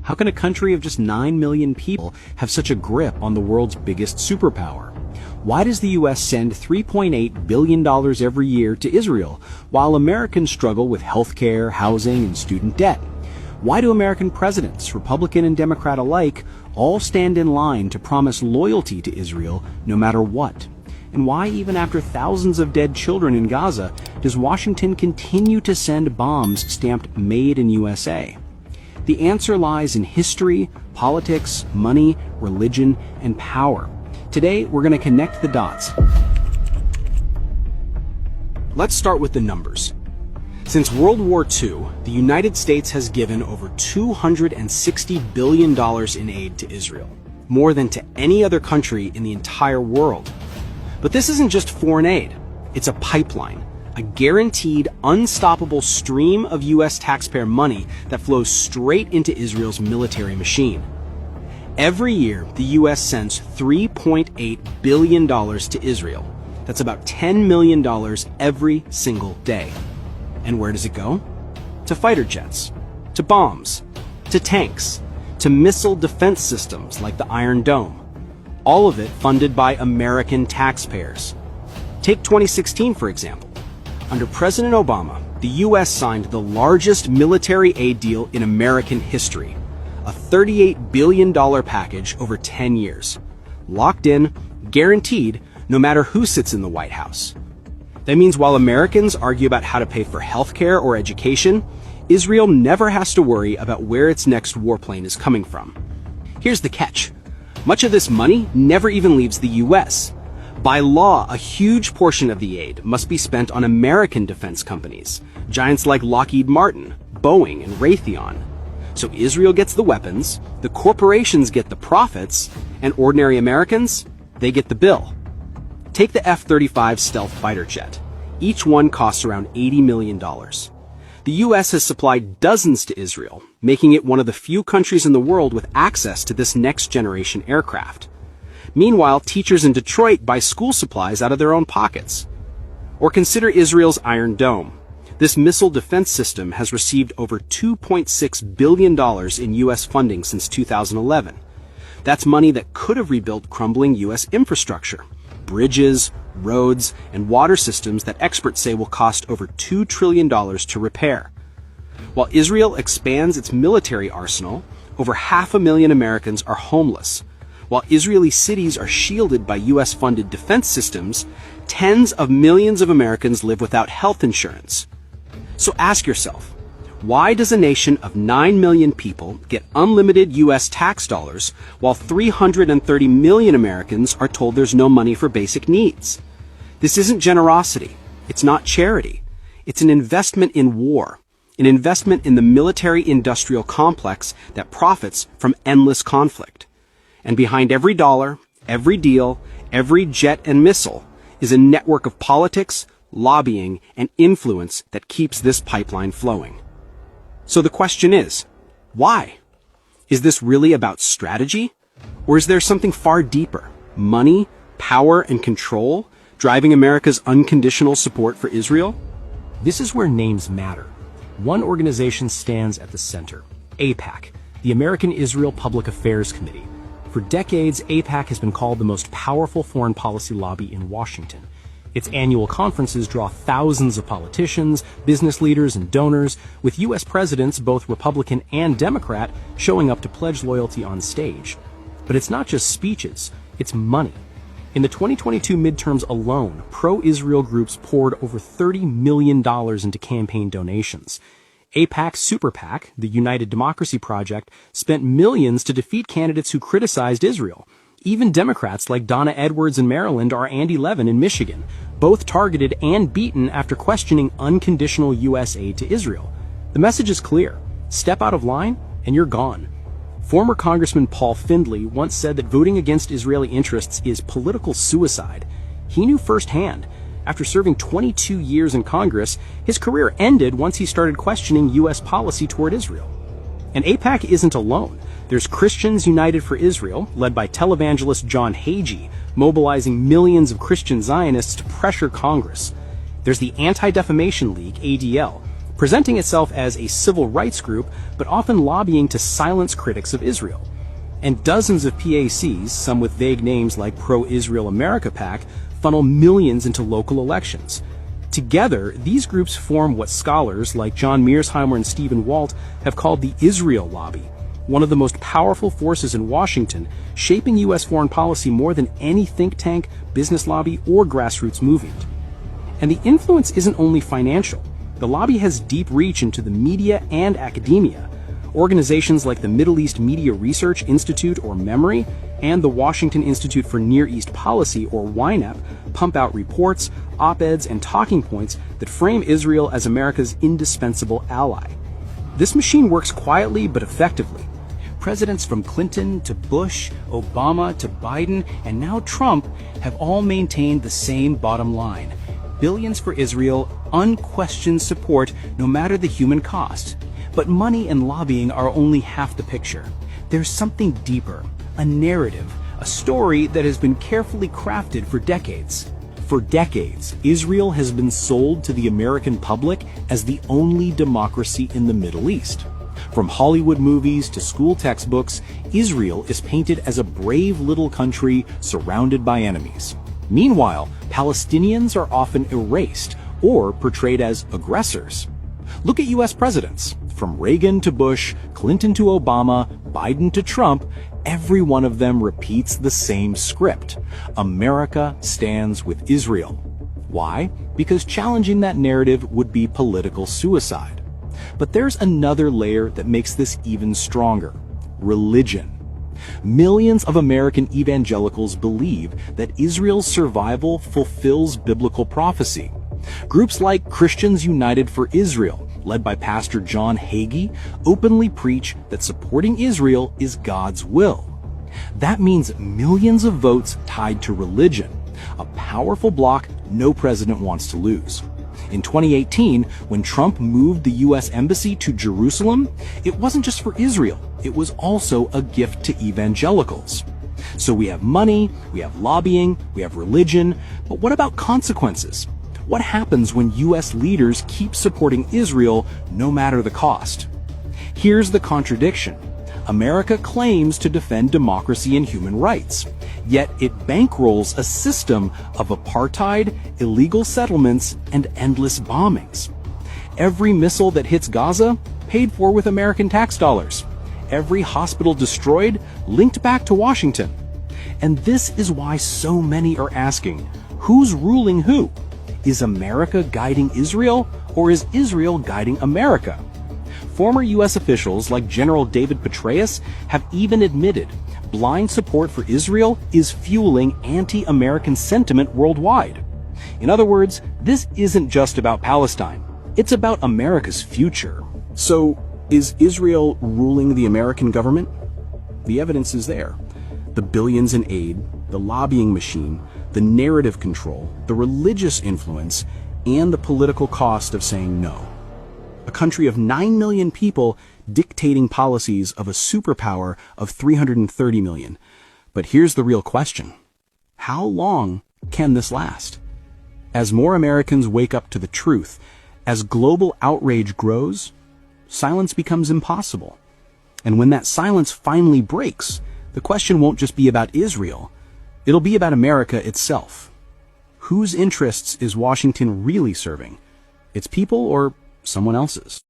How can a country of just 9 million people have such a grip on the world's biggest superpower? Why does the US send $3.8 billion every year to Israel, while Americans struggle with healthcare, housing, and student debt? Why do American presidents, Republican and Democrat alike, all stand in line to promise loyalty to Israel no matter what? And why, even after thousands of dead children in Gaza, does Washington continue to send bombs stamped Made in USA? The answer lies in history, politics, money, religion, and power. Today, we're going to connect the dots. Let's start with the numbers. Since World War II, the United States has given over $260 billion in aid to Israel, more than to any other country in the entire world. But this isn't just foreign aid, it's a pipeline. A guaranteed, unstoppable stream of U.S. taxpayer money that flows straight into Israel's military machine. Every year, the U.S. sends $3.8 billion to Israel. That's about $10 million every single day. And where does it go? To fighter jets, to bombs, to tanks, to missile defense systems like the Iron Dome. All of it funded by American taxpayers. Take 2016, for example. Under President Obama, the U.S. signed the largest military aid deal in American history, a $38 billion package over 10 years, locked in, guaranteed, no matter who sits in the White House. That means while Americans argue about how to pay for healthcare or education, Israel never has to worry about where its next warplane is coming from. Here's the catch. Much of this money never even leaves the U.S. By law, a huge portion of the aid must be spent on American defense companies, giants like Lockheed Martin, Boeing, and Raytheon. So Israel gets the weapons, the corporations get the profits, and ordinary Americans, they get the bill. Take the F-35 stealth fighter jet. Each one costs around $80 million. The U.S. has supplied dozens to Israel, making it one of the few countries in the world with access to this next-generation aircraft. Meanwhile, teachers in Detroit buy school supplies out of their own pockets. Or consider Israel's Iron Dome. This missile defense system has received over $2.6 billion in U.S. funding since 2011. That's money that could have rebuilt crumbling U.S. infrastructure, bridges, roads, and water systems that experts say will cost over $2 trillion to repair. While Israel expands its military arsenal, over 500,000 Americans are homeless. While Israeli cities are shielded by U.S.-funded defense systems, tens of millions of Americans live without health insurance. So ask yourself, why does a nation of 9 million people get unlimited U.S. tax dollars while 330 million Americans are told there's no money for basic needs? This isn't generosity. It's not charity. It's an investment in war, an investment in the military-industrial complex that profits from endless conflict. And behind every dollar, every deal, every jet and missile is a network of politics, lobbying, and influence that keeps this pipeline flowing. So the question is, why? Is this really about strategy? Or is there something far deeper? Money, power, and control driving America's unconditional support for Israel? This is where names matter. One organization stands at the center, AIPAC, the American Israel Public Affairs Committee. For decades, AIPAC has been called the most powerful foreign policy lobby in Washington. Its annual conferences draw thousands of politicians, business leaders, and donors, with U.S. presidents, both Republican and Democrat, showing up to pledge loyalty on stage. But it's not just speeches, it's money. In the 2022 midterms alone, pro-Israel groups poured over $30 million into campaign donations. AIPAC's Super PAC, the United Democracy Project, spent millions to defeat candidates who criticized Israel. Even Democrats like Donna Edwards in Maryland or Andy Levin in Michigan, both targeted and beaten after questioning unconditional U.S. aid to Israel. The message is clear. Step out of line, and you're gone. Former Congressman Paul Findley once said that voting against Israeli interests is political suicide. He knew firsthand. After serving 22 years in Congress, his career ended once he started questioning U.S. policy toward Israel. And AIPAC isn't alone. There's Christians United for Israel, led by televangelist John Hagee, mobilizing millions of Christian Zionists to pressure Congress. There's the Anti-Defamation League, ADL, presenting itself as a civil rights group, but often lobbying to silence critics of Israel. And dozens of PACs, some with vague names like Pro-Israel America PAC, funnel millions into local elections. Together, these groups form what scholars like John Mearsheimer and Stephen Walt have called the Israel Lobby, one of the most powerful forces in Washington, shaping U.S. foreign policy more than any think tank, business lobby, or grassroots movement. And the influence isn't only financial. The lobby has deep reach into the media and academia. Organizations like the Middle East Media Research Institute, or MEMORY, and the Washington Institute for Near East Policy, or YNEP, pump out reports, op-eds, and talking points that frame Israel as America's indispensable ally. This machine works quietly but effectively. Presidents from Clinton to Bush, Obama to Biden, and now Trump have all maintained the same bottom line: billions for Israel, unquestioned support no matter the human cost. But money and lobbying are only half the picture. There's something deeper, a narrative, a story that has been carefully crafted for decades. For decades, Israel has been sold to the American public as the only democracy in the Middle East. From Hollywood movies to school textbooks, Israel is painted as a brave little country surrounded by enemies. Meanwhile, Palestinians are often erased or portrayed as aggressors. Look at U.S. presidents. From Reagan to Bush, Clinton to Obama, Biden to Trump, every one of them repeats the same script. America stands with Israel. Why? Because challenging that narrative would be political suicide. But there's another layer that makes this even stronger: religion. Millions of American evangelicals believe that Israel's survival fulfills biblical prophecy. Groups like Christians United for Israel, led by Pastor John Hagee, openly preach that supporting Israel is God's will. That means millions of votes tied to religion, a powerful bloc no president wants to lose. In 2018, when Trump moved the U.S. Embassy to Jerusalem, it wasn't just for Israel, it was also a gift to evangelicals. So we have money, we have lobbying, we have religion, but what about consequences? What happens when U.S. leaders keep supporting Israel no matter the cost? Here's the contradiction. America claims to defend democracy and human rights, yet it bankrolls a system of apartheid, illegal settlements, and endless bombings. Every missile that hits Gaza, paid for with American tax dollars. Every hospital destroyed, linked back to Washington. And this is why so many are asking, who's ruling who? Is America guiding Israel, or is Israel guiding America? Former U.S. officials like General David Petraeus have even admitted blind support for Israel is fueling anti-American sentiment worldwide. In other words, this isn't just about Palestine. It's about America's future. So, is Israel ruling the American government? The evidence is there. The billions in aid, the lobbying machine, the narrative control, the religious influence, and the political cost of saying no. A country of 9 million people dictating policies of a superpower of 330 million. But here's the real question. How long can this last? As more Americans wake up to the truth, as global outrage grows, silence becomes impossible. And when that silence finally breaks, the question won't just be about Israel. It'll be about America itself. Whose interests is Washington really serving? Its people or someone else's?